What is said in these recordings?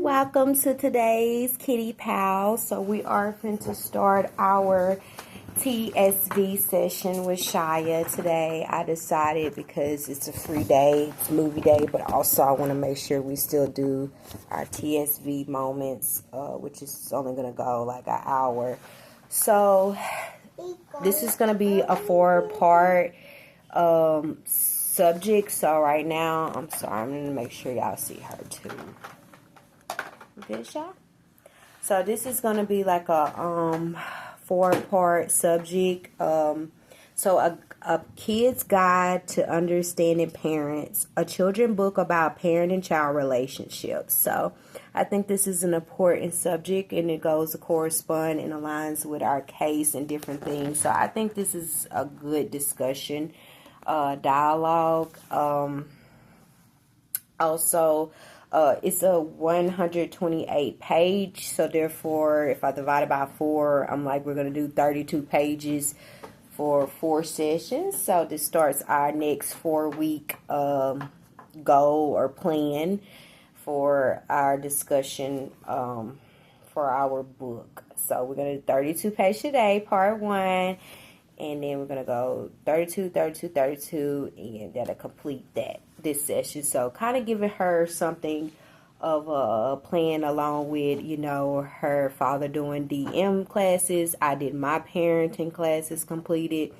Welcome to today's Kitty Pal. So we are going to start our TSV session with Shai today. I decided because it's a free day, it's movie day, but also I want to make sure we still do our TSV moments, which is only going to go like an hour. So this is going to be a 4-part subject. So right now, I'm going to make sure y'all see her too. Good shot. So this is going to be like a 4-part subject. So a kid's guide to understanding parents, a children book about parent and child relationships. So I think this is an important subject, and it goes to correspond and aligns with our case and different things. So I think this is a good discussion, dialogue. Also, it's a 128 page, so therefore if I divide it by 4, I'm like, we're going to do 32 pages for 4 sessions. So this starts our next 4-week goal or plan for our discussion for our book. So we're going to do 32 pages today, part 1, and then we're going to go 32, 32, 32, and that'll complete this session. So kind of giving her something of a plan along with, her father doing DM classes. I did my parenting classes completed,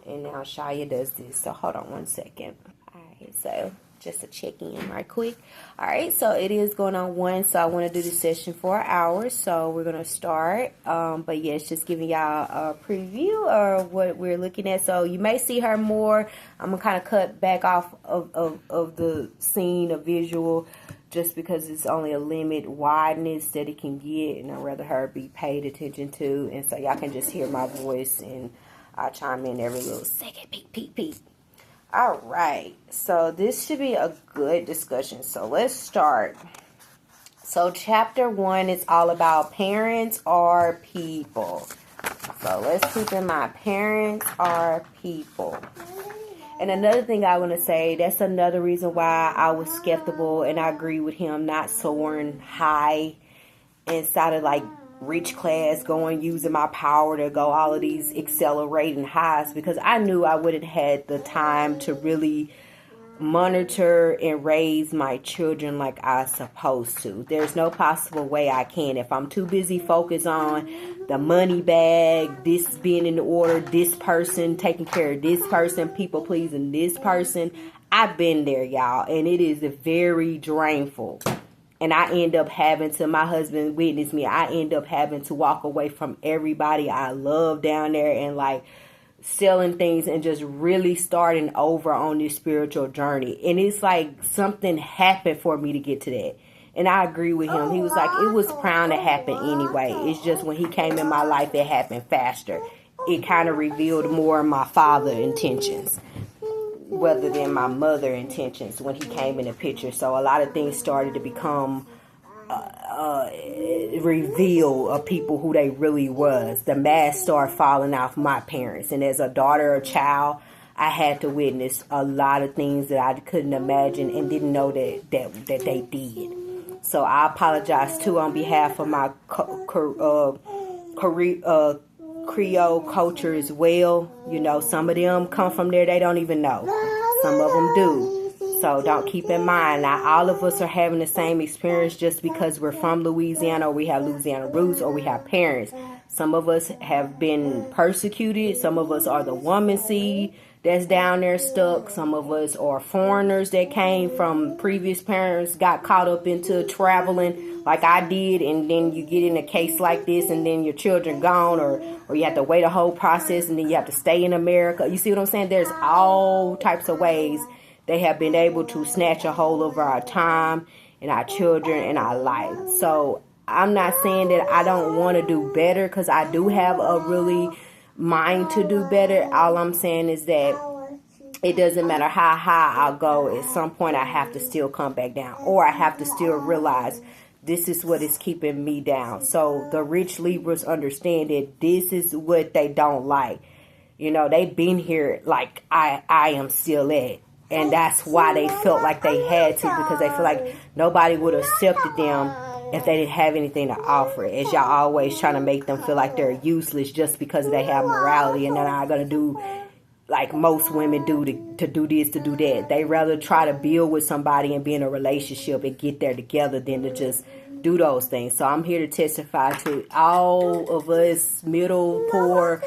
and now Shia does this. So hold on one second. All right, so just a check-in right quick. All right, so it is going on 1, so I want to do this session for an hour, so we're going to start. But yes, just giving y'all a preview of what we're looking at. So you may see her more. I'm going to kind of cut back off of the scene, of visual, just because it's only a limit wideness that it can get, and I'd rather her be paid attention to, and so y'all can just hear my voice, and I'll chime in every little second. Peep, peep, peep. All right, so this should be a good discussion. So let's start. So chapter 1 is all about parents are people. So let's keep in mind, parents are people. And another thing I want to say, that's another reason why I was skeptical, and I agree with him not soaring high inside of like rich class, using my power to go all of these accelerating highs, because I knew I wouldn't had the time to really monitor and raise my children like I supposed to. There's no possible way I can. If I'm too busy focused on the money bag, this being in order, this person, taking care of this person, people pleasing this person, I've been there, y'all, and it is very drainful. And I end up having to, my husband witnessed me, I end up having to walk away from everybody I love down there and like selling things and just really starting over on this spiritual journey. And it's like something happened for me to get to that. And I agree with him. He was like, it was bound to happen anyway. It's just when he came in my life, it happened faster. It kind of revealed more of my father intentions rather than my mother intentions when he came in the picture. So a lot of things started to become reveal of people who they really was. The mask started falling off my parents, and as a daughter or child, I had to witness a lot of things that I couldn't imagine and didn't know that they did. So I apologize too on behalf of my Creole culture as well. Some of them come from there, they don't even know. Some of them do. So don't keep in mind, not all of us are having the same experience just because we're from Louisiana, or we have Louisiana roots, or we have parents. Some of us have been persecuted. Some of us are the woman seed that's down there stuck. Some of us are foreigners that came from previous parents, got caught up into traveling like I did, and then you get in a case like this, and then your children gone, or you have to wait a whole process, and then you have to stay in America. You see what I'm saying? There's all types of ways they have been able to snatch a hold of our time and our children and our life. So I'm not saying that I don't want to do better, because I do have a really mind to do better. All I'm saying is that it doesn't matter how high I go. At some point, I have to still come back down, or I have to still realize this is what is keeping me down. So the rich Libras understand that this is what they don't like. They've been here like I am still at. And that's why they felt like they had to, because they feel like nobody would have accepted them if they didn't have anything to offer. As y'all always trying to make them feel like they're useless just because they have morality and they're not going to do like most women do to do this, to do that. They rather try to build with somebody and be in a relationship and get there together than to just do those things. So I'm here to testify to all of us, middle, poor,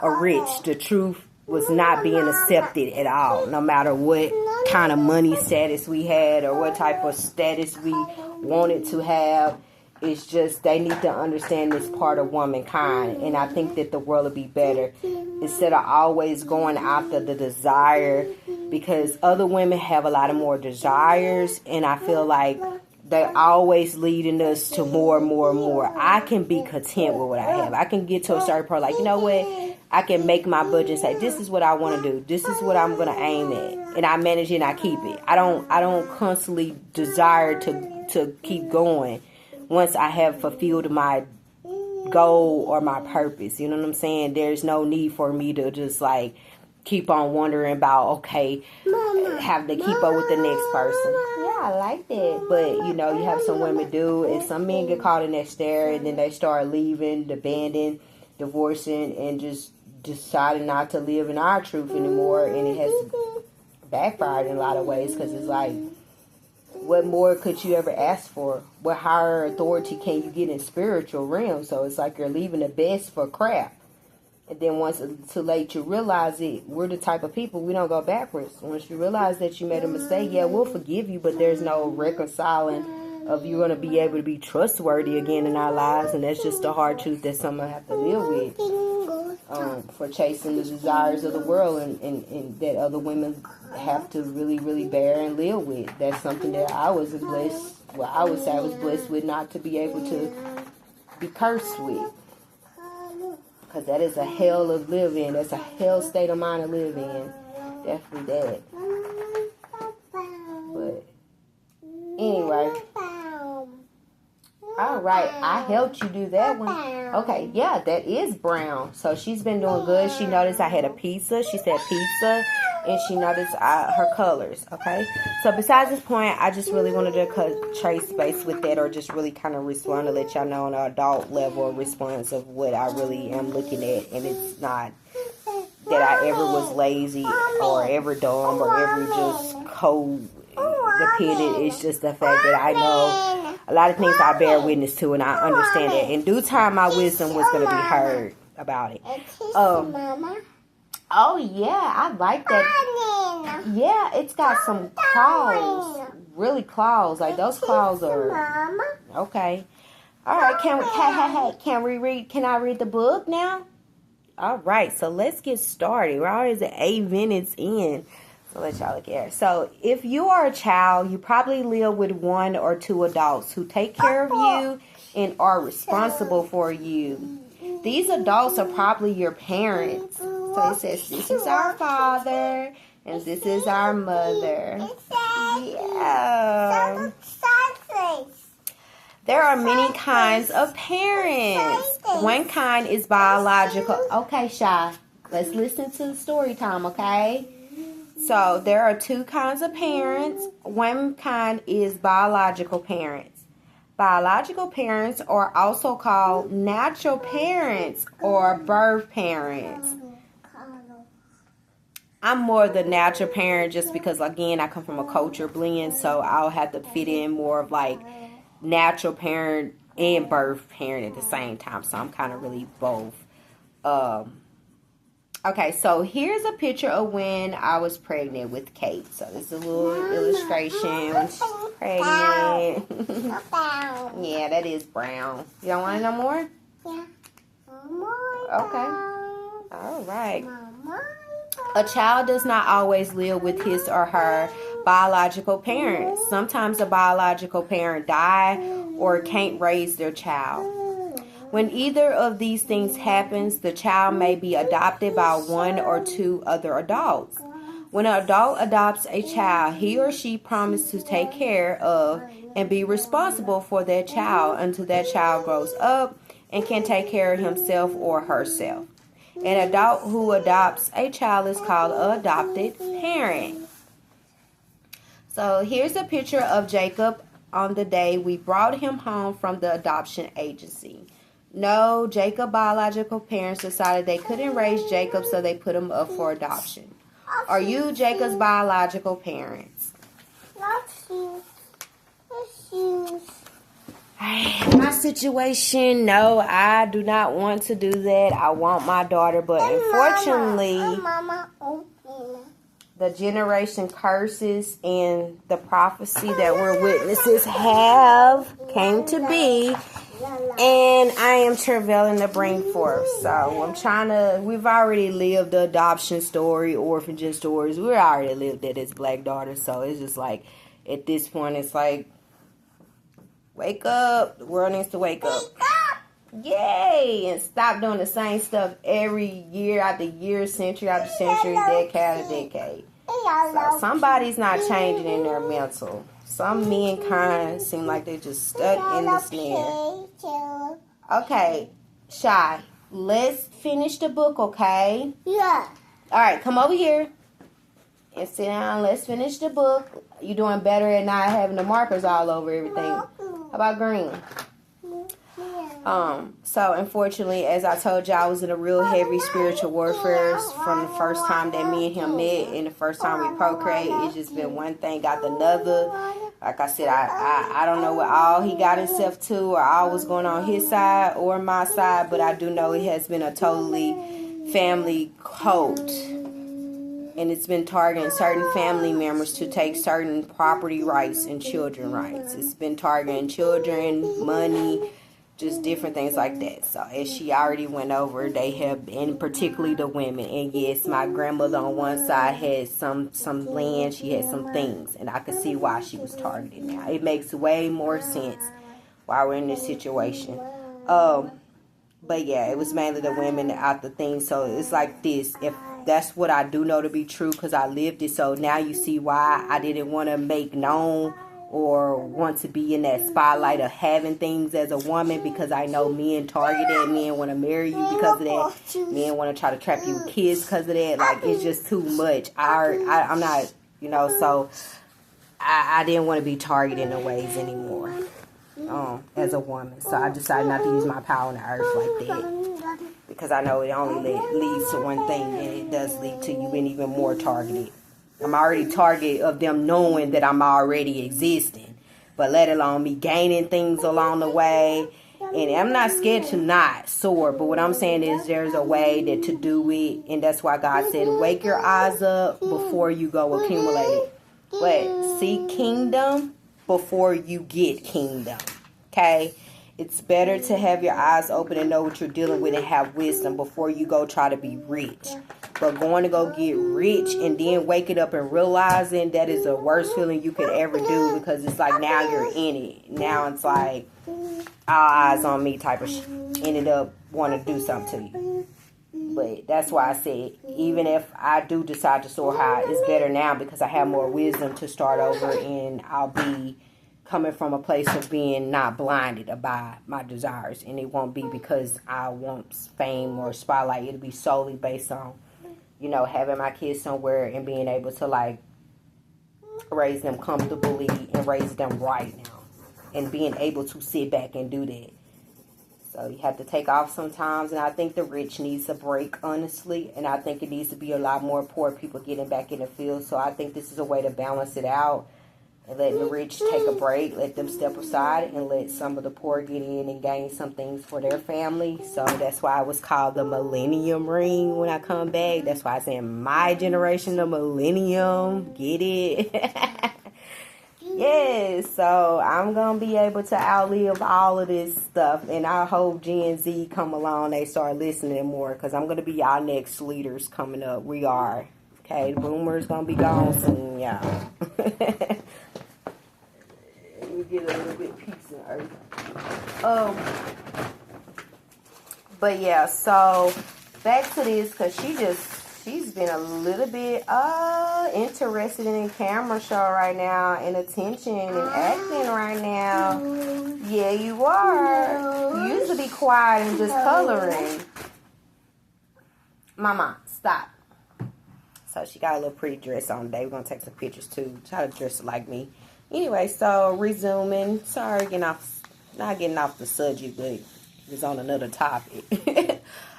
or rich. The truth was not being accepted at all, no matter what kind of money status we had or what type of status we wanted to have. It's just they need to understand this part of womankind, and I think that the world will be better instead of always going after the desire, because other women have a lot of more desires, and I feel like they're always leading us to more and more and more. I can be content with what I have. I can get to a certain part, like, you know what? I can make my budget and say, this is what I want to do. This is what I'm going to aim at. And I manage it and I keep it. I don't constantly desire to keep going once I have fulfilled my goal or my purpose. You know what I'm saying? There's no need for me to just like keep on wondering about, okay, have to keep up with the next person. Yeah, I like that. But, you know, you have some women do, and some men get caught in that stare, and then they start leaving, abandoning, divorcing, and just deciding not to live in our truth anymore. And it has backfired in a lot of ways, because it's like, what more could you ever ask for? What higher authority can you get in spiritual realm? So it's like you're leaving the best for crap. And then once it's too late, you realize it. We're the type of people, we don't go backwards. Once you realize that you made a mistake, yeah, we'll forgive you, but there's no reconciling of you're going to be able to be trustworthy again in our lives. And that's just the hard truth that some have to live with. For chasing the desires of the world and that other women have to really, really bear and live with. That's something that I was blessed, well, I would say I was blessed with, not to be able to be cursed with. Because that is a hell of living. That's a hell state of mind to live in. Definitely that. But anyway. All right. I helped you do that one. Okay. Yeah, that is brown. So she's been doing good. She noticed I had a pizza. She said pizza. And she noticed her colors. Okay. So besides this point, I just really wanted to trace base with that, or just really kind of respond to let y'all know on an adult level of response of what I really am looking at. And it's not that I ever was lazy or ever dumb or ever just codependent. It's just the fact that I know a lot of things I bear witness to, and I understand it. In due time, my wisdom was going to be heard about it. Oh, yeah, I like that. Yeah, it's got some claws. Really claws. Like, those claws are... Okay. All right, can we read? Can I read the book now? All right, so let's get started. We're already at 8 minutes in. So let y'all look here. So if you are a child, you probably live with 1 or 2 adults who take care of you and are responsible for you. These adults are probably your parents. So it says, this is our father and this is our mother. Yeah. There are many kinds of parents. One kind is biological. Okay, Shai, let's listen to the story time, okay? So there are 2 kinds of parents. One kind is biological parents. Biological parents are also called natural parents or birth parents. I'm more the natural parent just because, again, I come from a culture blend, so I'll have to fit in more of like natural parent and birth parent at the same time. So I'm kind of really both. Okay, so here's a picture of when I was pregnant with Kate. So this is a little illustration when she's pregnant. Yeah, that is brown. You don't want it no more? Yeah. Okay. All right. A child does not always live with his or her biological parents. Sometimes a biological parent dies or can't raise their child. When either of these things happens, the child may be adopted by 1 or 2 other adults. When an adult adopts a child, he or she promises to take care of and be responsible for that child until that child grows up and can take care of himself or herself. An adult who adopts a child is called an adopted parent. So here's a picture of Jacob on the day we brought him home from the adoption agency. No, Jacob's biological parents decided they couldn't raise Jacob, so they put him up for adoption. Are you Jacob's biological parents? My situation, no, I do not want to do that. I want my daughter, but unfortunately, the generation curses and the prophecy that we're witnesses have came to be, and I am travailing to bring forth. So we've already lived the adoption story, orphanage stories. We already lived it as black daughters. So it's just like, at this point, it's like, wake up. The world needs to wake up. Yay! And stop doing the same stuff every year after year, century after century, decade after decade. So somebody's not changing in their mental. Some mankind seem like they're just stuck in the snare. Okay, Shai, let's finish the book, okay? Yeah. All right, come over here and sit down. Let's finish the book. You're doing better at not having the markers all over everything. How about green? So unfortunately, as I told you, I was in a real heavy spiritual warfare from the first time that me and him met and the first time we procreated. It's just been one thing got another. Like I said, I don't know what all he got himself to or all was going on his side or my side, but I do know it has been a totally family cult. And it's been targeting certain family members to take certain property rights and children rights. It's been targeting children, money, just different things like that. So as she already went over, they have, and particularly the women. And yes, my grandmother on one side had some land, she had some things, and I could see why she was targeted now. It makes way more sense why we're in this situation. But yeah, it was mainly the women out the thing. So it's like this. If that's what I do know to be true, because I lived it. So now you see why I didn't want to make known or want to be in that spotlight of having things as a woman, because I know men target that. Men want to marry you because of that. Men want to try to trap you with kids because of that. Like, it's just too much. I'm not, so I didn't want to be targeted in the ways anymore as a woman. So I decided not to use my power on the earth like that, because I know it only leads to one thing, and it does lead to you being even more targeted. I'm already target of them knowing that I'm already existing, but let alone me gaining things along the way. And I'm not scared to not soar, but what I'm saying is there's a way to do it, and that's why God said, wake your eyes up before you go accumulate it. But seek kingdom before you get kingdom, okay? It's better to have your eyes open and know what you're dealing with and have wisdom before you go try to be rich. But going to go get rich and then waking up and realizing that is the worst feeling you could ever do, because it's like now you're in it. Now it's like all eyes on me type of ended up wanting to do something to you. But that's why I said, even if I do decide to soar high, it's better now because I have more wisdom to start over, and I'll be coming from a place of being not blinded by my desires. And it won't be because I want fame or spotlight. It'll be solely based on, having my kids somewhere and being able to, like, raise them comfortably and raise them right now. And being able to sit back and do that. So you have to take off sometimes. And I think the rich needs a break, honestly. And I think it needs to be a lot more poor people getting back in the field. So I think this is a way to balance it out. And let the rich take a break, let them step aside, and let some of the poor get in and gain some things for their family. So that's why it was called the Millennium Ring when I come back. That's why I say my generation, the Millennium. Get it? Yes, so I'm going to be able to outlive all of this stuff. And I hope Gen Z come along, they start listening more, because I'm going to be our next leaders coming up. We are. Okay, the boomers going to be gone soon, y'all. Get a little bit peace and earth. But yeah, so back to this, because she's been a little bit interested in the camera show right now, and attention and acting right now. Yeah, you are. You used to be quiet and just coloring. Mama, stop. So she got a little pretty dress on today. We're gonna take some pictures too. Try to dress like me. Anyway, so resuming. Sorry, not getting off the subject, but it was on another topic.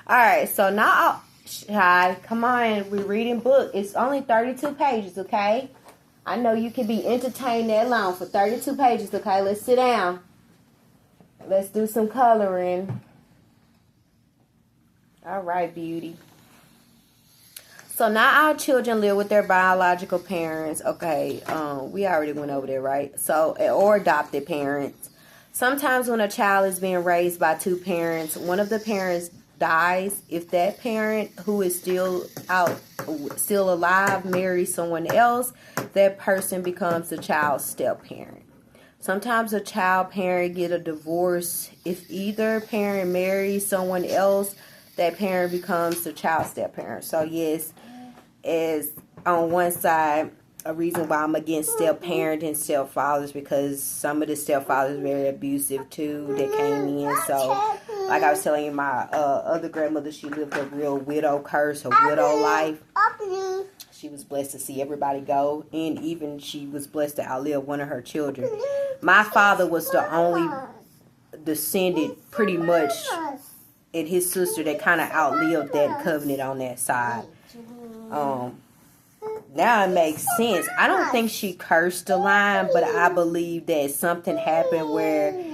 All right, so now, Shai, come on, we're reading book. It's only 32 pages, okay? I know you can be entertained that long for 32 pages, okay? Let's sit down. Let's do some coloring. All right, beauty. So now our children live with their biological parents. Okay, we already went over there, right? So, or adopted parents. Sometimes when a child is being raised by two parents, one of the parents dies. If that parent who is still alive marries someone else, that person becomes the child's step parent. Sometimes a child parent get a divorce. If either parent marries someone else, that parent becomes the child step parent. So yes, as on one side, a reason why I'm against step parent and stepfathers, because some of the stepfathers are very abusive too that came in. So like I was telling you, my other grandmother, she lived a real widow curse, a widow life. She was blessed to see everybody go, and even she was blessed to outlive one of her children. My father was the only descendant pretty much, and his sister, that kind of outlived that covenant on that side. Now it makes sense. I don't think she cursed the line, but I believe that something happened where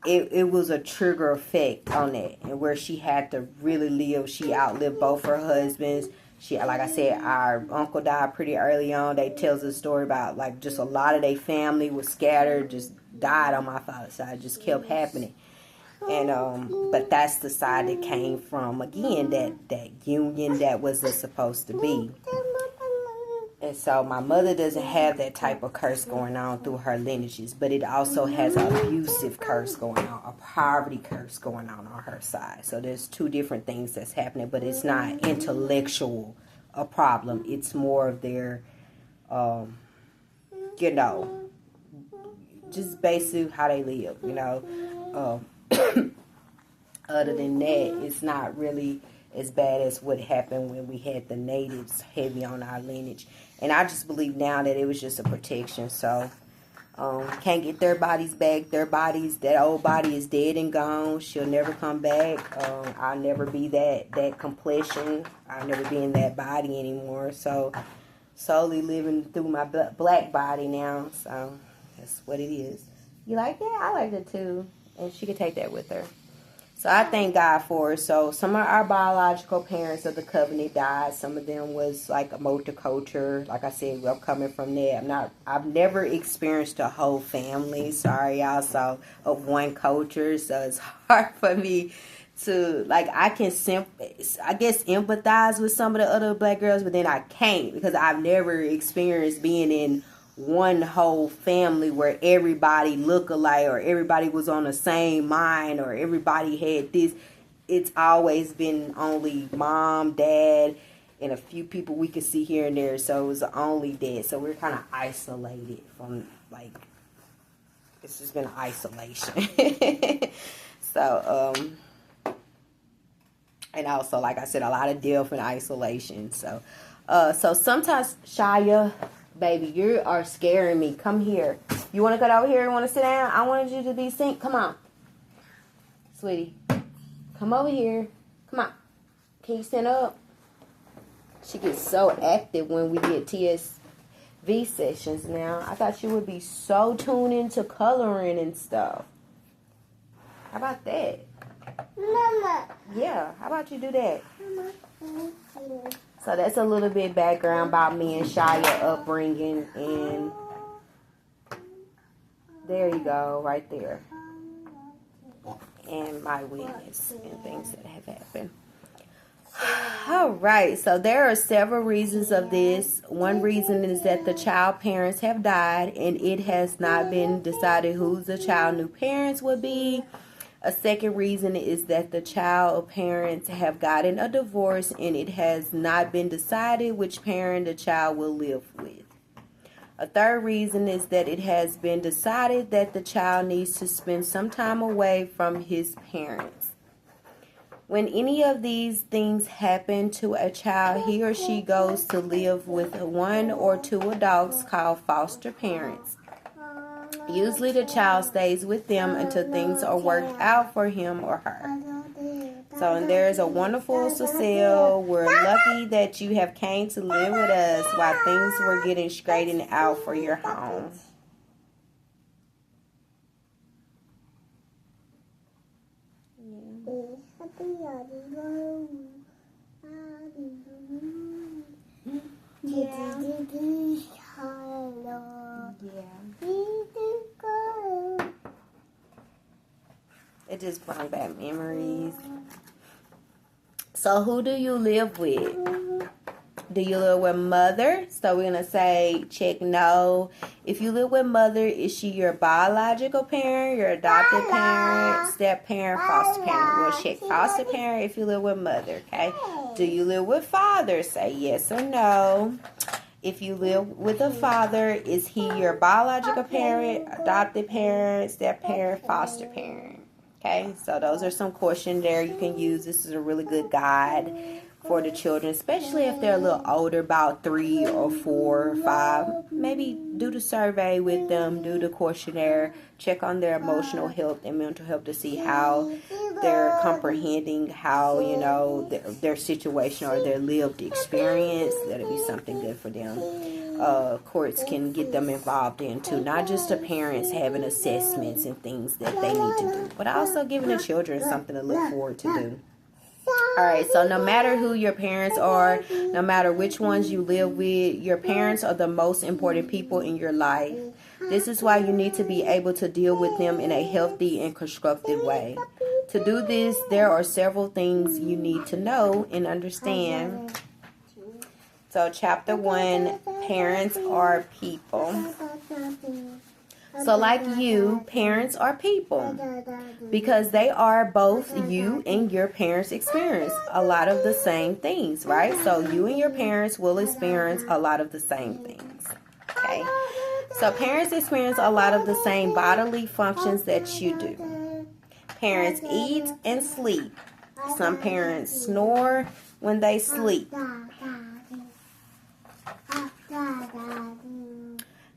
it was a trigger effect on that, and where she had to really live. She outlived both her husbands. Like I said, our uncle died pretty early on. They tells a story about like just a lot of their family was scattered, just died on my father's side. It just kept happening. And but that's the side that came from, again, that union that wasn't supposed to be. And so my mother doesn't have that type of curse going on through her lineages, but it also has an abusive curse going on, a poverty curse going on her side. So there's two different things that's happening, but it's not intellectual a problem. It's more of their, just basically how they live, Other than that, it's not really as bad as what happened when we had the natives heavy on our lineage. And I just believe now that it was just a protection. So, can't get their bodies back. That old body is dead and gone. She'll never come back. I'll never be that complexion. I'll never be in that body anymore. So, slowly living through my black body now. So, that's what it is. You like that? I like it too. And she could take that with her. So I thank God for it. So some of our biological parents of the covenant died. Some of them was like a multicultural. Like I said, I'm coming from there. I've never experienced a whole family. Sorry, y'all. So of one culture. So it's hard for me to, like, I guess empathize with some of the other black girls, but then I can't, because I've never experienced being in one whole family where everybody look alike, or everybody was on the same mind, or everybody had this. It's always been only mom, dad, and a few people we could see here and there. So it was only that. So we're kind of isolated from, like, it's just been isolation. So, and also, like I said, a lot of death and isolation. So, so sometimes, Shia, baby, you are scaring me. Come here. You want to get over here and want to sit down? I wanted you to be seen. Come on. Sweetie. Come over here. Come on. Can you stand up? She gets so active when we get TSV sessions now. I thought she would be so tuned into coloring and stuff. How about that? Mama. Yeah, how about you do that? Mama. So that's a little bit background about me and Shia upbringing, and there you go, right there. And my witness and things that have happened. All right, so there are several reasons of this. One reason is that the child parents have died, and it has not been decided who the child new parents would be. A second reason is that the child parents have gotten a divorce, and it has not been decided which parent the child will live with. A third reason is that it has been decided that the child needs to spend some time away from his parents. When any of these things happen to a child, he or she goes to live with one or two adults called foster parents. Usually the child stays with them until things are worked out for him or her. So, and there is a wonderful Cecile. We're lucky that you have came to live with us while things were getting straightened out for your home. It just brought back memories. So who do you live with? Do you live with mother? So we're going to say check no. If you live with mother, is she your biological parent, your adopted parent, step parent, foster parent? We'll check foster parent if you live with mother, okay? Do you live with father? Say yes or no. If you live with a father, is he your biological parent, adopted parent, step parent, foster parent? Okay, so those are some questions there you can use. This is a really good guide for the children, especially if they're a little older, about 3 or 4 or 5. Maybe do the survey with them, do the questionnaire, check on their emotional health and mental health to see how they're comprehending how, you know, their situation or their lived experience. That'll be something good for them. Courts can get them involved in too, not just the parents having assessments and things that they need to do, but also giving the children something to look forward to do. Alright, so no matter who your parents are, no matter which ones you live with, your parents are the most important people in your life. This is why you need to be able to deal with them in a healthy and constructive way. To do this, there are several things you need to know and understand. So chapter 1, parents are people. So like you, parents are people because they are both you and your parents experience a lot of the same things, right? So you and your parents will experience a lot of the same things, okay? So parents experience a lot of the same bodily functions that you do. Parents eat and sleep. Some parents snore when they sleep.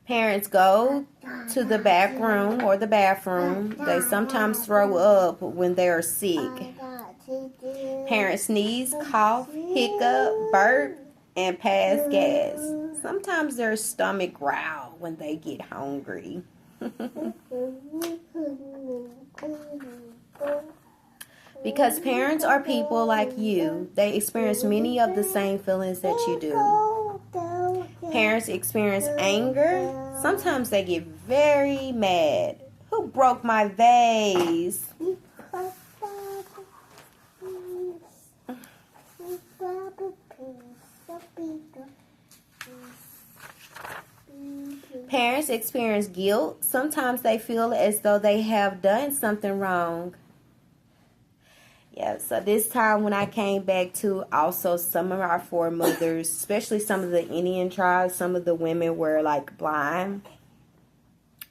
Parents go to the back room or the bathroom. They sometimes throw up when they are sick. Parents sneeze, cough, hiccup, burp, and pass gas. Sometimes their stomach growl when they get hungry. Because parents are people like you, they experience many of the same feelings that you do. Parents experience anger. Sometimes they get very mad. Who broke my vase? Parents experience guilt. Sometimes they feel as though they have done something wrong. Yeah, so this time when I came back to also some of our foremothers, especially some of the Indian tribes, some of the women were like blind.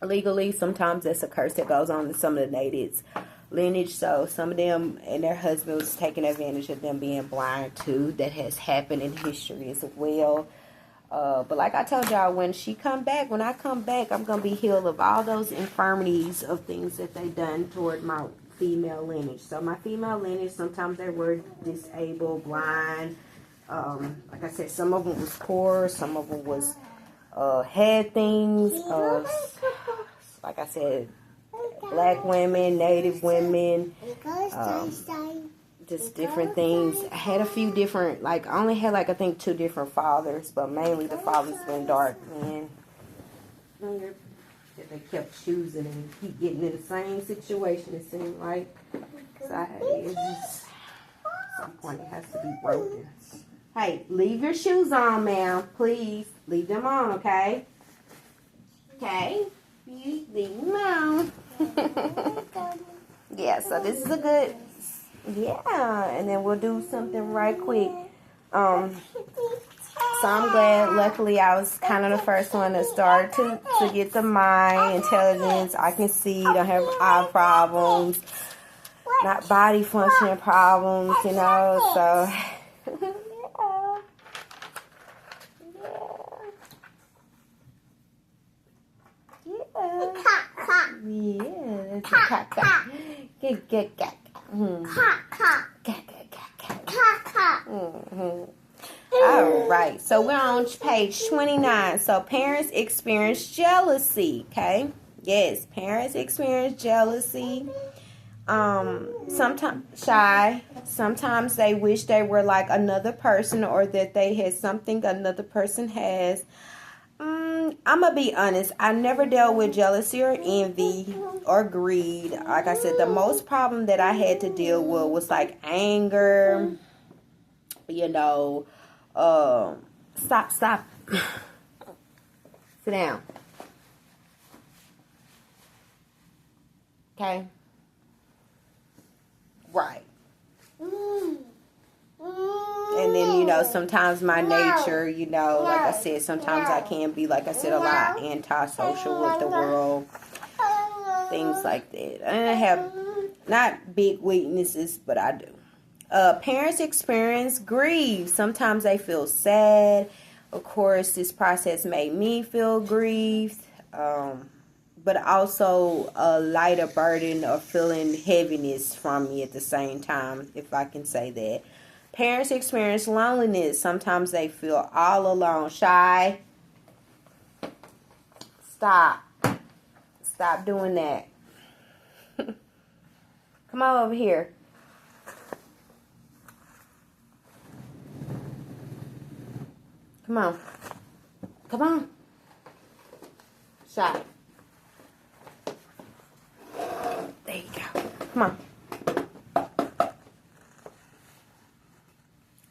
Legally, sometimes that's a curse that goes on in some of the natives' lineage. So some of them and their husbands taking advantage of them being blind too. That has happened in history as well. But like I told y'all, when I come back, I'm going to be healed of all those infirmities of things that they done toward my female lineage. So my female lineage, sometimes they were disabled, blind. Like I said, some of them was poor, some of them was had things. Like I said, black women, native women, just different things. I had a few different, I only had I think 2 different fathers, but mainly the fathers been dark men. That they kept choosing and keep getting in the same situation, it seemed like. So it's just, at some point it has to be broken. Hey, leave your shoes on, ma'am. Please. Leave them on, okay? Okay? You leave them on. Yeah, so this is a good, yeah. And then we'll do something right quick. So I'm glad, luckily, I was kind of the first one to start to get the mind, intelligence. I can see, don't have eye problems, not body functioning problems, you know, so, yeah. All right, so we're on page 29. So parents experience jealousy, okay? Yes, parents experience jealousy. Sometimes they wish they were like another person, or that they had something another person has. I'm gonna be honest, I never dealt with jealousy or envy or greed. Like I said, the most problem that I had to deal with was like anger, stop. Sit down. Okay? Right. And then, sometimes my nature, like I said, sometimes I can be, like I said, a lot antisocial with the world. Things like that. And I have not big weaknesses, but I do. Parents experience grief. Sometimes they feel sad. Of course, this process made me feel grief. But also a lighter burden or feeling heaviness from me at the same time, if I can say that. Parents experience loneliness. Sometimes they feel all alone. Shai, stop doing that. Come on over here. Come on. Shai. There you go. Come on.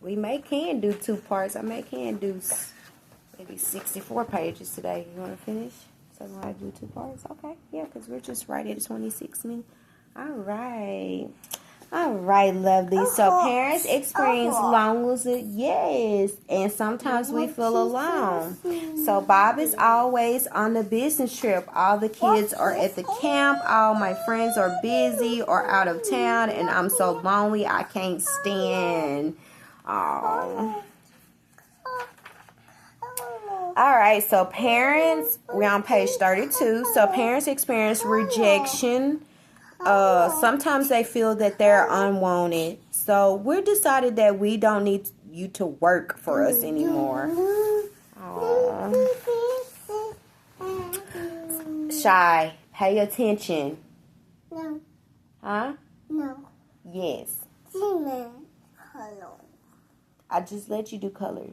We can do 2 parts. I can do maybe 64 pages today. You want to finish? So I'm going to do 2 parts? Okay. Yeah, because we're just right at 26 minutes. All right, lovely. So parents experience loneliness. Yes. And sometimes we feel alone. So Bob is always on the business trip. All the kids are at the camp. All my friends are busy or out of town. And I'm so lonely I can't stand. Oh. All right, so parents, we're on page 32. So parents experience rejection. Sometimes they feel that they're unwanted. So we decided that we don't need you to work for us anymore. Aww. Shai, pay attention. No. Huh? No. Yes. Color. I just let you do color.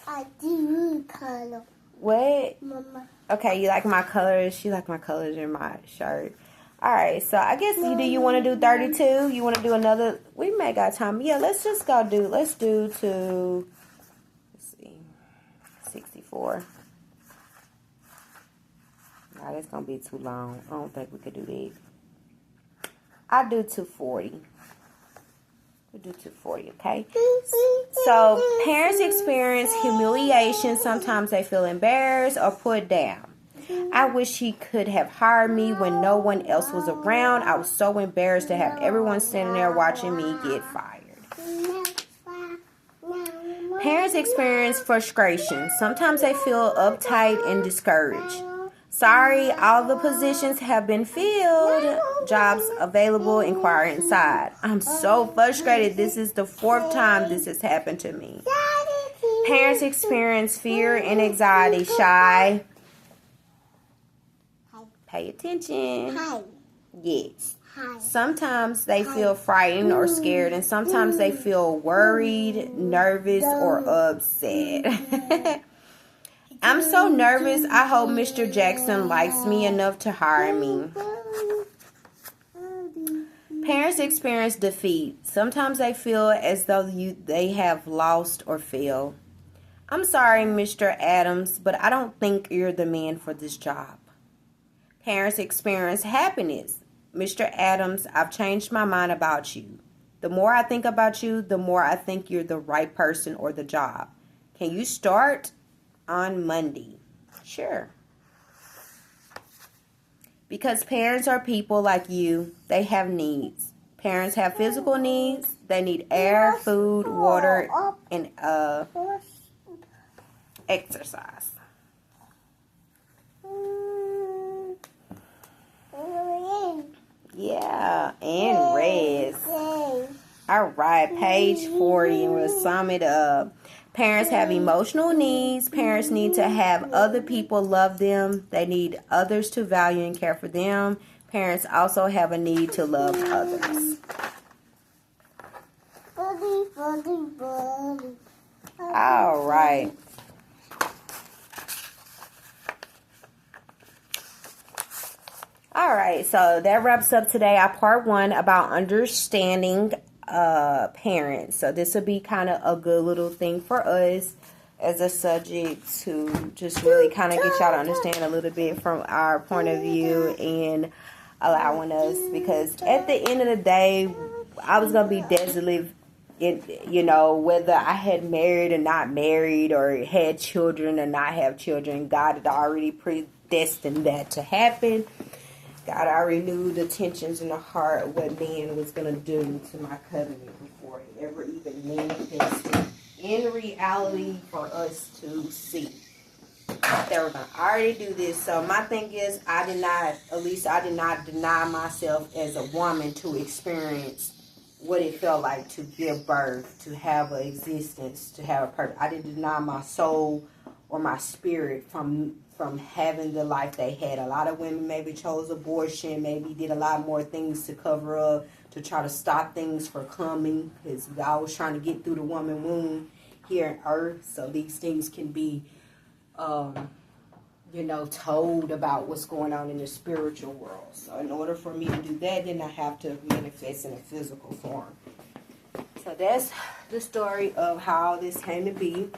I do color. What? Mama. Okay, you like my colors? She like my colors in my shirt. Alright, so I guess do you want to do 32? You want to do another? We may got time. Yeah, let's do to, let's see, 64. No, that's going to be too long. I don't think we could do that. I'll do 240. We'll do 240, okay? So, parents experience humiliation. Sometimes they feel embarrassed or put down. I wish he could have hired me when no one else was around. I was so embarrassed to have everyone standing there watching me get fired. Parents experience frustration. Sometimes they feel uptight and discouraged. Sorry, all the positions have been filled. Jobs available, inquire inside. I'm so frustrated. This is the 4th time this has happened to me. Parents experience fear and anxiety. Shai, pay attention. Hi. Yes. Hi. Sometimes they feel frightened or scared, and sometimes they feel worried, nervous, or upset. I'm so nervous. I hope Mr. Jackson likes me enough to hire me. Parents experience defeat. Sometimes they feel as though they have lost or failed. I'm sorry, Mr. Adams, but I don't think you're the man for this job. Parents experience happiness. Mr. Adams, I've changed my mind about you. The more I think about you, the more I think you're the right person or the job. Can you start on Monday? Sure. Because parents are people like you. They have needs. Parents have physical needs. They need air, food, water, and exercise. and rest. All right, page 40, and we'll sum it up. Parents have emotional needs. Parents need to have other people love them. They need others to value and care for them. Parents also have a need to love others. All right. All right, so that wraps up today our part 1 about understanding parents. So this will be kind of a good little thing for us as a subject to just really kind of get y'all to understand a little bit from our point of view and allowing us, because at the end of the day, I was going to be desolate, whether I had married or not married, or had children or not have children. God had already predestined that to happen. God already knew the tensions in the heart of what man was going to do to my covenant before it ever even manifested in reality for us to see. They were going to already do this. So my thing is, I did not deny myself as a woman to experience what it felt like to give birth, to have an existence, to have a purpose. I didn't deny my soul or my spirit from having the life they had. A lot of women maybe chose abortion, maybe did a lot more things to cover up, to try to stop things from coming, because God was trying to get through the woman womb here on earth, so these things can be told about what's going on in the spiritual world. So in order for me to do that, then I have to manifest in a physical form. So that's the story of how this came to be.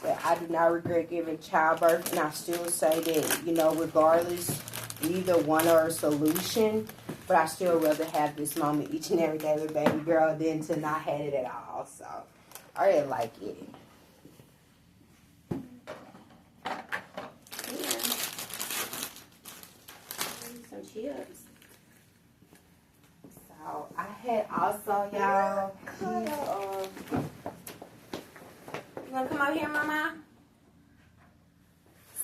But I do not regret giving childbirth, and I still say that, regardless, neither one are a solution, but I still rather have this moment each and every day with baby girl than to not have it at all. So I really like it. Some chips. So I had also, y'all, you want to come out here, Mama?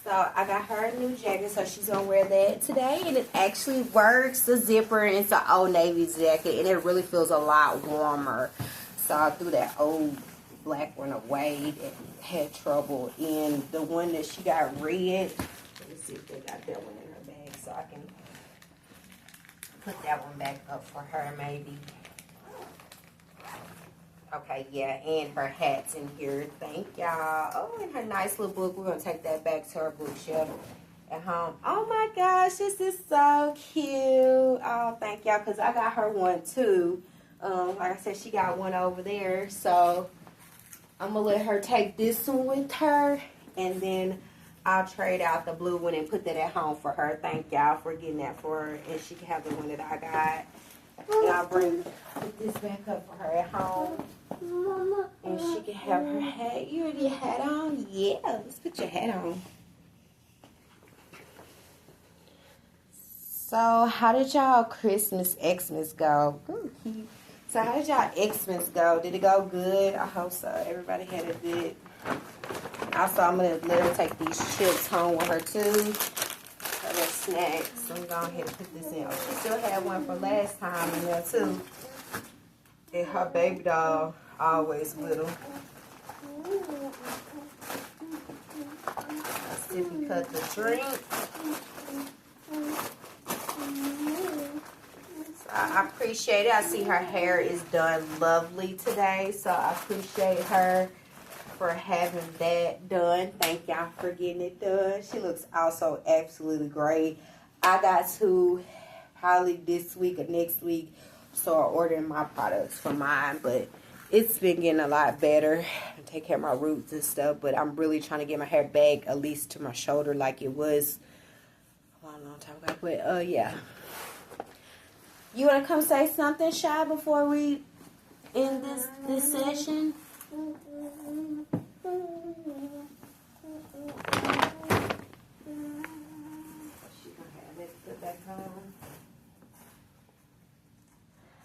So I got her a new jacket, so she's going to wear that today. And it actually works. The zipper, and it's an Old Navy jacket, and it really feels a lot warmer. So I threw that old black one away that had trouble. And the one that she got red, let me see if they got that one in her bag so I can put that one back up for her maybe. Okay, yeah, and her hat's in here. Thank y'all. Oh, and her nice little book. We're going to take that back to her bookshelf at home. Oh, my gosh, this is so cute. Oh, thank y'all, because I got her one, too. Like I said, she got one over there. So I'm going to let her take this one with her, and then I'll trade out the blue one and put that at home for her. Thank y'all for getting that for her, and she can have the one that I got. And I'll put this back up for her at home. And she can have her hat. You already hat on? Yeah, let's put your hat on. So, how did y'all Xmas go? Ooh, cute. So, how did y'all Xmas go? Did it go good? I hope so. Everybody had a good. Also, I'm going to let her take these chips home with her, too. Her little snacks. So, I'm going ahead and put this in. She still had one from last time in there, too. And her baby doll always little. Sippy cut the drink. So I appreciate it. I see her hair is done lovely today. So I appreciate her for having that done. Thank y'all for getting it done. She looks also absolutely great. I got to probably this week or next week start ordering my products for mine, but it's been getting a lot better. I take care of my roots and stuff, but I'm really trying to get my hair back at least to my shoulder like it was a long time ago. But yeah, you want to come say something, Shai, before we end this session?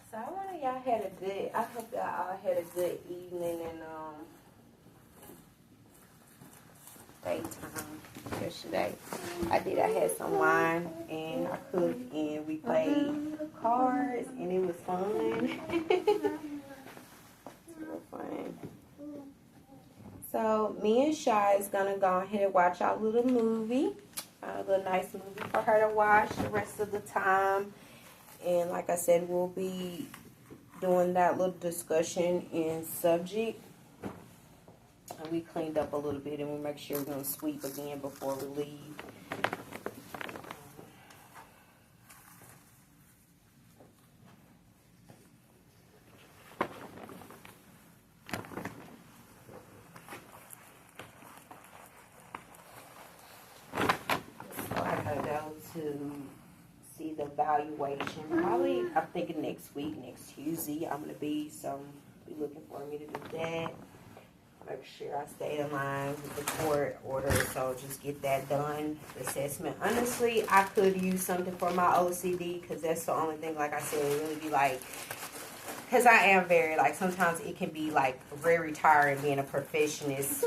So I hope y'all all had a good evening and daytime yesterday. I had some wine and I cooked and we played cards and it me and Shai is going to go ahead and watch our little movie. A little nice movie for her to watch the rest of the time. And like I said, we'll be doing that little discussion in subject. And we cleaned up a little bit, and we'll make sure we're going to sweep again before we leave. So I gotta go to see the evaluation. Probably, I'm thinking next week, next Tuesday, I'm gonna be. So be looking for me to do that. Make sure I stay in line with the court order, so just get that done. The assessment. Honestly, I could use something for my OCD, because that's the only thing, like I said, it really be like, because I am very, like, sometimes it can be, like, very tiring being a perfectionist.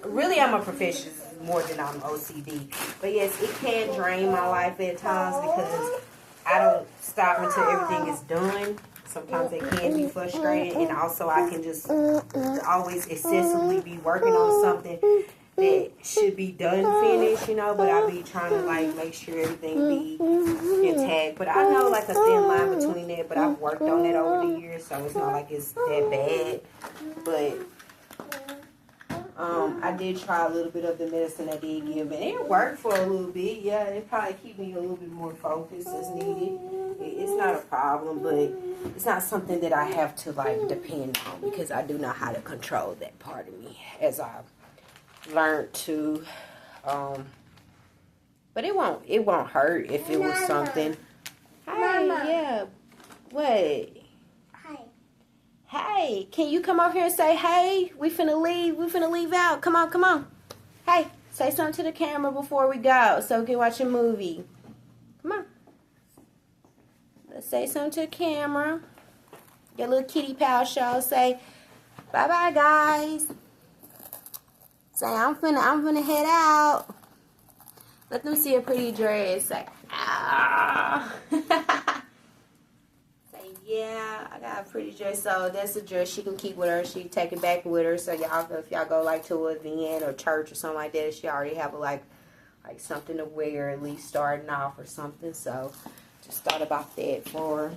Really, I'm a perfectionist more than I'm OCD. But yes, it can drain my life at times, because I don't stop until everything is done. Sometimes it can be frustrating, and also I can just always excessively be working on something that should be done, finished, you know, but I be trying to, like, make sure everything be intact. But I know, like, a thin line between that, but I've worked on it over the years, so it's not like it's that bad. But I did try a little bit of the medicine I did give, and it worked for a little bit. Yeah, it probably keep me a little bit more focused as needed. It's not a problem, but it's not something that I have to, like, depend on, because I do know how to control that part of me as I've learned to. But it won't hurt if it was something. Hi, yeah. What? Hey, can you come over here and say, hey, we finna leave out. Come on. Hey, say something to the camera before we go so we can watch a movie. Come on. Let's say something to the camera. Your little kitty pal show. Say, bye-bye, guys. Say, I'm finna head out. Let them see a pretty dress. Say, ah. Yeah, I got a pretty dress, so that's a dress she can keep with her. She can take it back with her, so y'all, if y'all go, like, to an event or church or something like that, she already have, like something to wear, at least starting off or something. So just thought about that for her.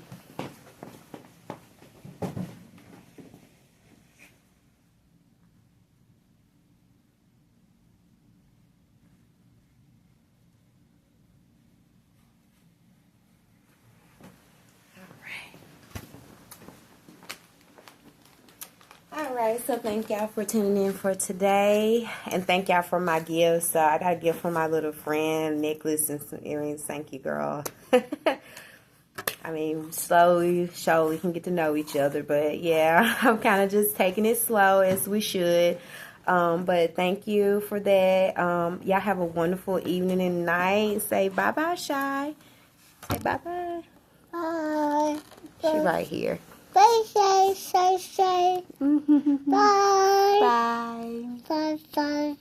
Alright, so thank y'all for tuning in for today. And thank y'all for my gifts. So I got a gift from my little friend, necklace and some earrings. Thank you, girl. I mean, slowly, surely we can get to know each other. But yeah, I'm kind of just taking it slow, as we should. But thank you for that. Y'all have a wonderful evening and night. Say bye-bye, Shai. Say bye-bye. Bye. She right here. Bye, Shai. Bye. Bye. Bye. Bye.